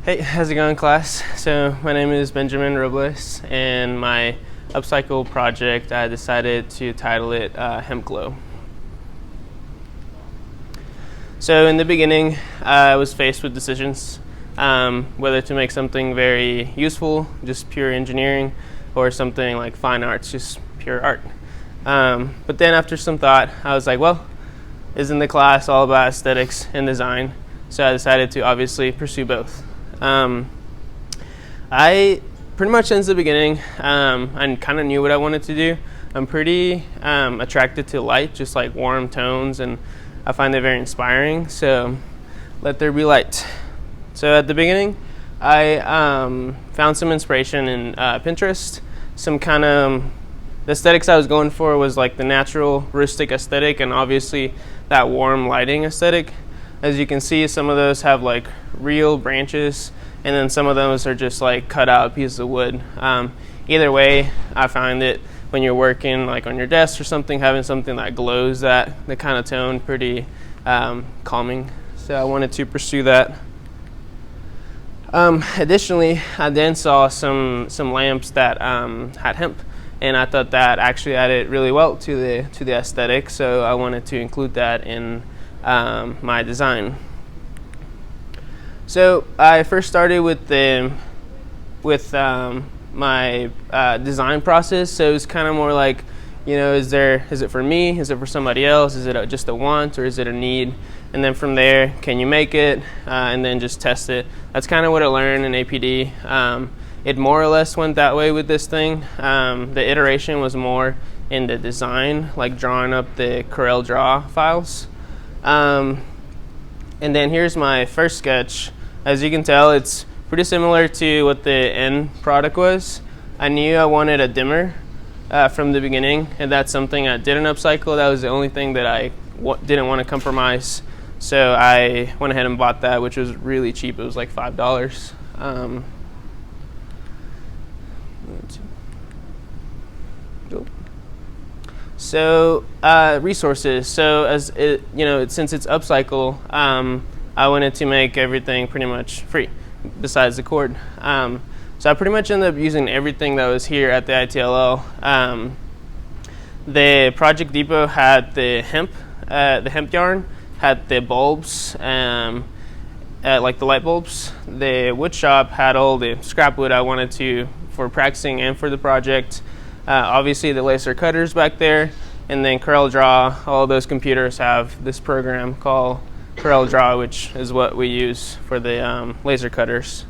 Hey, how's it going, class? So my name is Benjamin Robles, and my UpCycle project, I decided to title it Hemp Glow. So in the beginning, I was faced with decisions, whether to make something very useful, just pure engineering, or something like fine arts, just pure art. But then after some thought, I was like, well, isn't the class all about aesthetics and design? So I decided to obviously pursue both. I pretty much since the beginning, I kind of knew what I wanted to do. I'm pretty attracted to light, just like warm tones, and I find it very inspiring. So let there be light. So at the beginning, I found some inspiration in Pinterest. Some kind of the aesthetics I was going for was like the natural rustic aesthetic, and obviously that warm lighting aesthetic. As you can see, some of those have like real branches, and then some of those are just like cut out pieces of wood. Either way, I find it when you're working like on your desk or something, having something that glows the kind of tone pretty calming. So I wanted to pursue that. Additionally, I then saw some lamps that had hemp, and I thought that actually added really well to the aesthetic. So I wanted to include that in my design. So I first started with my design process. So it was kind of more like, is it for me? Is it for somebody else? Is it just a want, or is it a need? And then from there, can you make it? And then just test it. That's kind of what I learned in APD. It more or less went that way with this thing. The iteration was more in the design, like drawing up the Corel Draw files. And then here's my first sketch. As you can tell, it's pretty similar to what the end product was. I knew I wanted a dimmer from the beginning, and that's something I did in UpCycle. That was the only thing that I didn't want to compromise. So I went ahead and bought that, which was really cheap. It was like $5. So resources. So as since it's UpCycle, I wanted to make everything pretty much free, besides the cord. So I pretty much ended up using everything that was here at the ITLL. The Project Depot had the hemp yarn, had the bulbs, like the light bulbs. The wood shop had all the scrap wood I wanted to for practicing and for the project. Obviously the laser cutters back there, and then Corel Draw. All those computers have this program called Corel Draw, which is what we use for the laser cutters.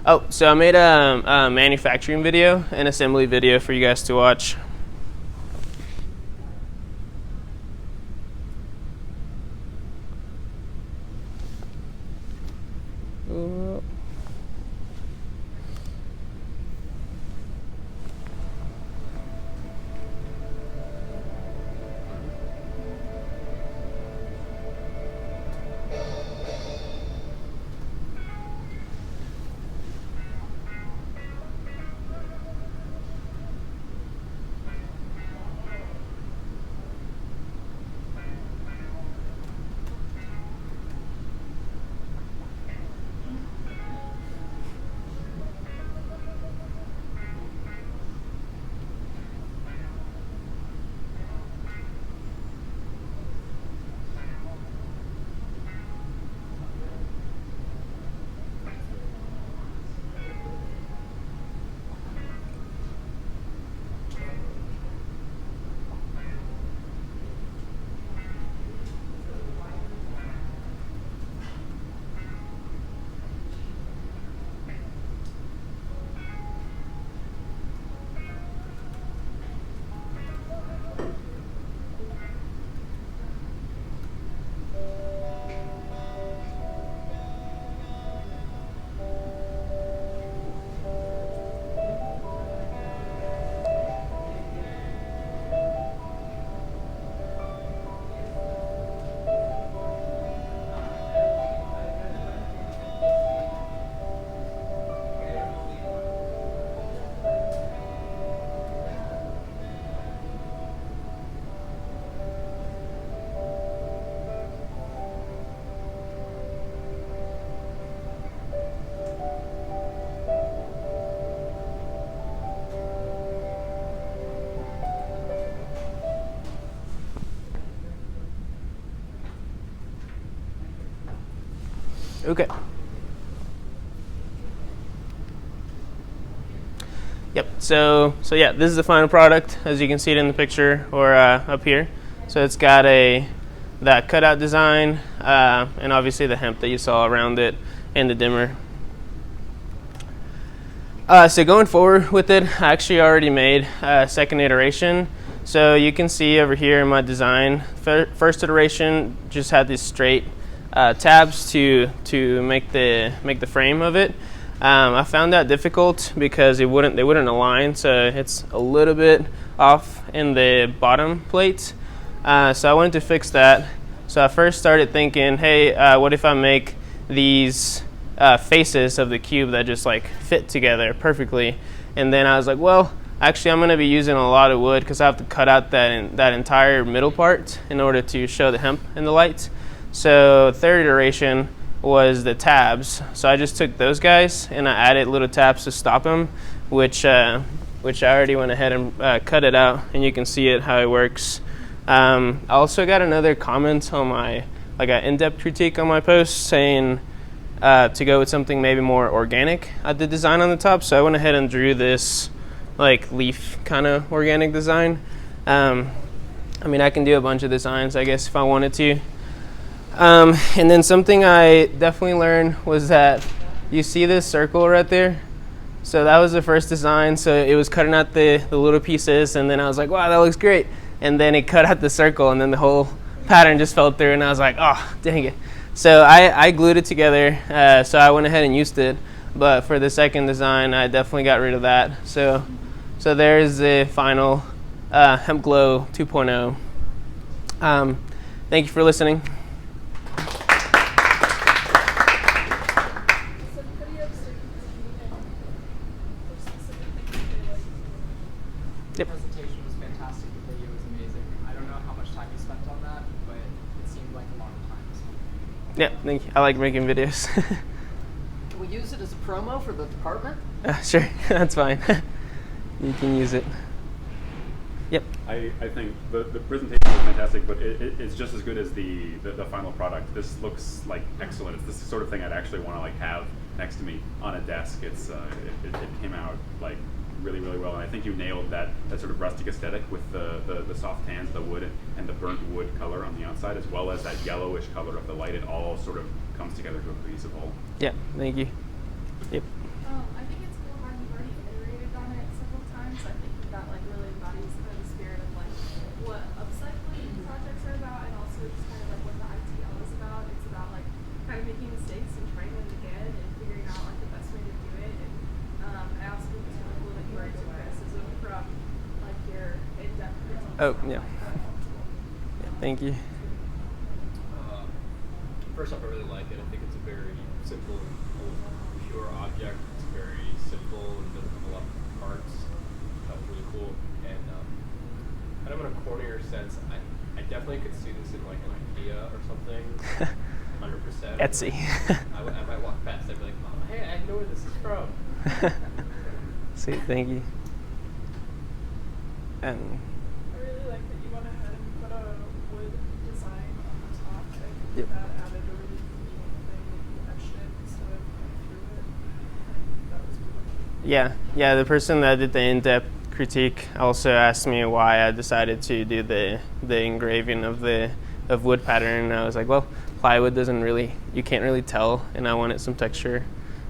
Oh, so I made a manufacturing video, an assembly video for you guys to watch. Okay. Yep. So yeah, this is the final product, as you can see it in the picture or up here. So it's got that cutout design and obviously the hemp that you saw around it and the dimmer. So going forward with it, I actually already made a second iteration. So you can see over here in my design, first iteration just had these straight tabs to make the frame of it. I found that difficult because they wouldn't align, so it's a little bit off in the bottom plate. So I wanted to fix that. So I first started thinking, hey, what if I make these faces of the cube that just like fit together perfectly? And then I was like, well, actually I'm going to be using a lot of wood because I have to cut out that entire middle part in order to show the hemp in the light. So third iteration was the tabs. So I just took those guys and I added little tabs to stop them, which I already went ahead and cut it out, and you can see it how it works. I also got another comment on my an in-depth critique on my post saying to go with something maybe more organic at the design on the top. So I went ahead and drew this like leaf kind of organic design. I mean, I can do a bunch of designs, I guess, if I wanted to. And then something I definitely learned was that you see this circle right there. So that was the first design. So it was cutting out the little pieces, and then I was like, wow, that looks great. And then it cut out the circle, and then the whole pattern just fell through, and I was like, oh, dang it. So I glued it together, so I went ahead and used it. But for the second design, I definitely got rid of that. So there's the final Hemp Glow 2.0. Thank you for listening. The presentation was fantastic. The video was amazing. I don't know how much time you spent on that, but it seemed like a lot of time. Yeah, thank you. I like making videos. Can we use it as a promo for the department? Sure, that's fine. You can use it. Yep. I think the presentation was fantastic, but it's just as good as the final product. This looks like excellent. It's the sort of thing I'd actually want to like have next to me on a desk. It came out like really, really well, and I think you nailed that sort of rustic aesthetic with the soft tans, the wood, and the burnt wood color on the outside, as well as that yellowish color of the light. It all sort of comes together to a cohesive whole. Yeah, thank you. Yep. I think it's cool how you've already iterated on it several times. I think that like really embodies kind of the spirit of like what upcycling projects are about, and also just kind of like what the ITL is about. It's about like kind of making mistakes and trying them again and figuring out like the best way to do it. And I also think it's really cool that you already took criticism from like your in-depth criticism. Oh, yeah. Yeah, thank you. First off, I really like it. I think it's a very simple, pure object. It's very simple and doesn't have a lot of parts. That was really cool. And kind of in a cornier sense, I definitely could see this in like an IKEA or something. 100%. Etsy. I might walk past. I'd be like, Mom, hey, I know where this is from. Sweet, thank you. And I really like that you went ahead and put a wood design on the top. I think Yep. that added a really unique thing that you etched it instead of going through it. I think that was cool. yeah, the person that did the in-depth critique also asked me why I decided to do the engraving of wood pattern, and I was like, well, plywood you can't really tell, and I wanted some texture,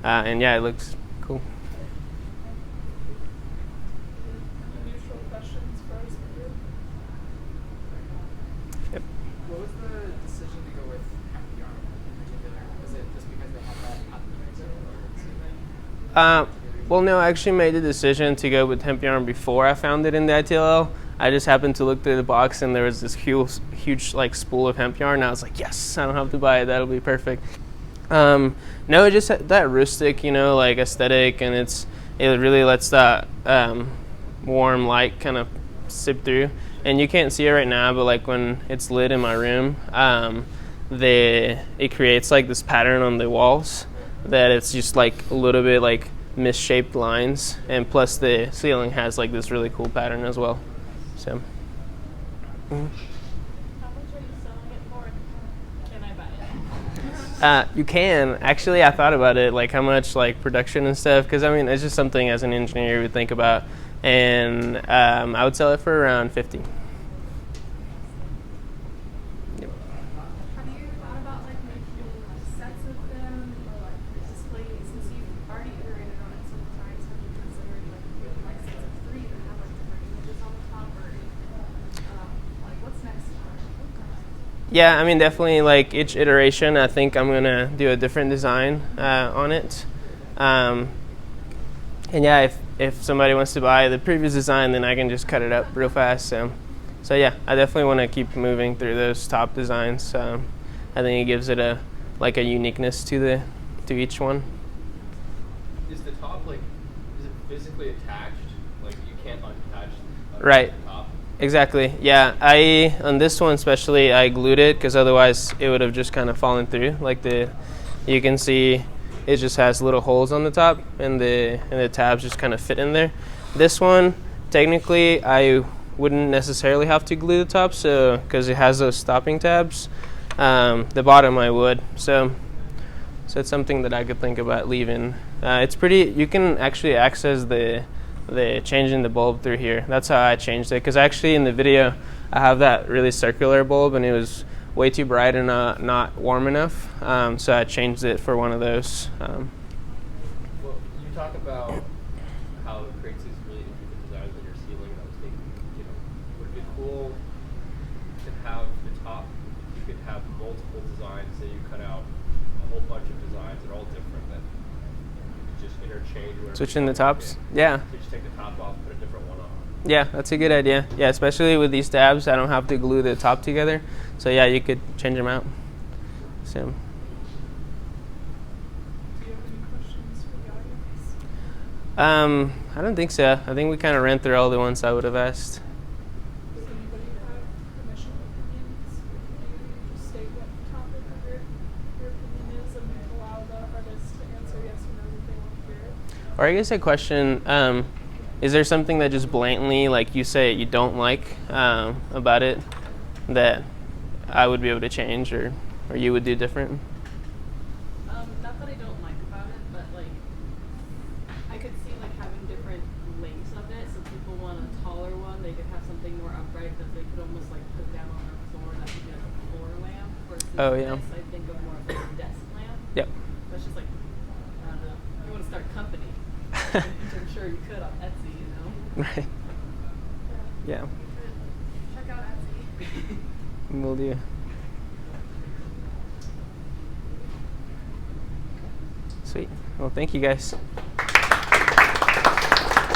and yeah, it looks cool. Any neutral questions for us? Yep. What was the decision to go with hemp yarn in particular? Was it just because they had that at the mixer, or Well, no, I actually made the decision to go with hemp yarn before I found it in the ITLL. I just happened to look through the box and there was this huge like spool of hemp yarn. And I was like, yes, I don't have to buy it. That'll be perfect. No, it just had that rustic, like aesthetic, and it really lets that warm light kind of sip through. And you can't see it right now, but like when it's lit in my room, it creates like this pattern on the walls that it's just like a little bit like misshaped lines, and plus the ceiling has like this really cool pattern as well. So How much are you selling it for? Can I buy it? You can actually. I thought about it, like how much like production and stuff, because I mean it's just something as an engineer you would think about, and I would sell it for around 50. Yep. Have you thought about like making like sets of them or like displays since you've already iterated on it so many times? Have you considered like making like sets of 3 that have like different images on the top or like what's next? Yeah, I mean definitely like each iteration. I think I'm gonna do a different design on it, and yeah, if somebody wants to buy the previous design, then I can just cut it up real fast. So yeah, I definitely want to keep moving through those top designs. I think it gives it a uniqueness to each one. Is the top is it physically attached? Like you can't unattach Right. the top? Exactly. Yeah, on this one especially, I glued it because otherwise it would have just kind of fallen through. Like you can see, it just has little holes on the top, and the tabs just kind of fit in there. This one, technically, I wouldn't necessarily have to glue the top, so because it has those stopping tabs. The bottom I would. So it's something that I could think about leaving. It's pretty. You can actually access the changing the bulb through here. That's how I changed it, because actually in the video I have that really circular bulb and it was way too bright and not warm enough, so I changed it for one of those. Well, you talk about how it creates these really intricate designs on your ceiling, and I was thinking, would it be cool to have the top, you could have multiple designs, say you cut out a whole bunch of designs that are all different, that you could just interchange whatever. Switching the tops? Yeah. So you just take the top off, put a different one on. Yeah, that's a good idea. Yeah, especially with these tabs, I don't have to glue the top together. So yeah, you could change them out. So. Do you have any questions for the audience? I don't think so. I think we kind of ran through all the ones I would have asked. Does anybody have initial opinions? You just state what topic of your opinion is and allow the artist to answer yes or no if they want to hear it. Or I guess a question, is there something that just blatantly, like you say, you don't like about it that I would be able to change or you would do different? Not that I don't like about it, but like I could see like having different lengths of it. So people want a taller one, they could have something more upright that they could almost like put down on their floor. That could be like a floor lamp. Versus Oh, yeah. this, I think of more of like a desk lamp. Yep. That's just like, I don't know. You want to start a company, which I'm sure you could on Etsy, you know. Right. Yeah. Check out Etsy. Will do. Sweet. Well, thank you guys.